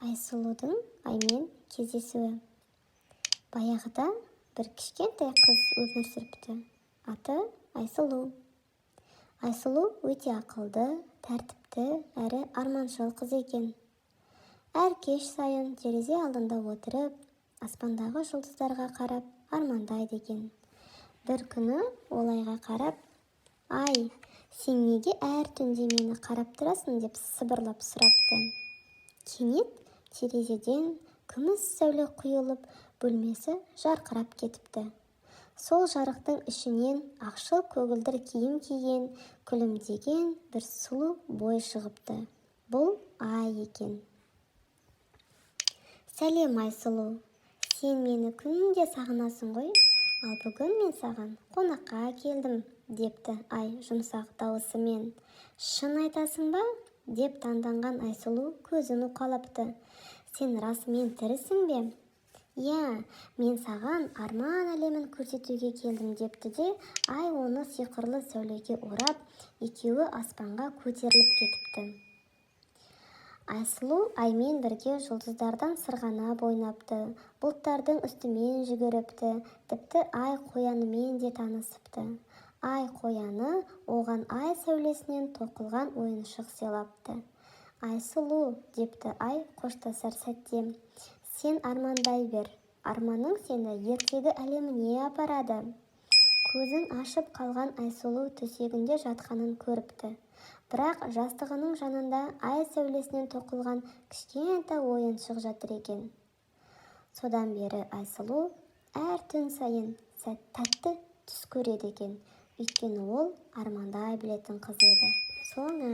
Айсұлудың аймен кездесуі. Баяғыда бір кішкентай қыз өмір сүріпті. Аты Айсұлу. Айсұлу өте ақылды, тәртіпті әрі арманшыл қыз екен. Әр кеш сайын терезе алдында отырып, аспандағы жұлдыздарға қарап армандайды екен. Бір күні ол айға қарап, «Ай, сен неге әр түнде мені қарап тұрасың?» деп сыбырлап сұрапты. Кенет терезеден күміс сәуле құйылып, бөлмесі жарқырап кетіпті. Сол жарықтың ішінен ақшыл көгілдір киім киген, күлімдеген бір сұлу бой шығыпты. Бұл ай екен. «Сәлем, Айсұлу, сен мені күнде сағынасың ғой, ал бүгін мен саған қонаққа келдім», депті ай жұмсақ дауысымен. «Шын айтасың ба?» деп таңданған Айсұлу көзін уқалапты. «Сен расымен тірісің бе?» «Иә, мен саған арман әлемін көрсетуге келдім», депті де ай оны сиқырлы сәулеге орап, екеуі аспанға көтеріліп кетіпті. Айсұлу аймен бірге жұлдыздардан сырғанап ойнапты, бұлттардың үстімен жүгіріпті, тіпті ай қоянымен де танысыпты. Ай қояны оған ай сәулесінен тоқылған ойыншық сыйлапты. «Айсұлу», депті ай қоштасар сәтте, «сен армандай бер, арманың сені ертегі әлеміне апарады». Көзін ашып қалған Айсұлу төсегінде жатқанын көріпті. Бірақ жастығының жанында ай сәулесінен тоқылған кішкентай ойыншық жатыр екен. Содан бері Айсұлу әр түн сайын тәтті түс көреді екен. Өйткені ол армандай білетін қыз еді. Соңы.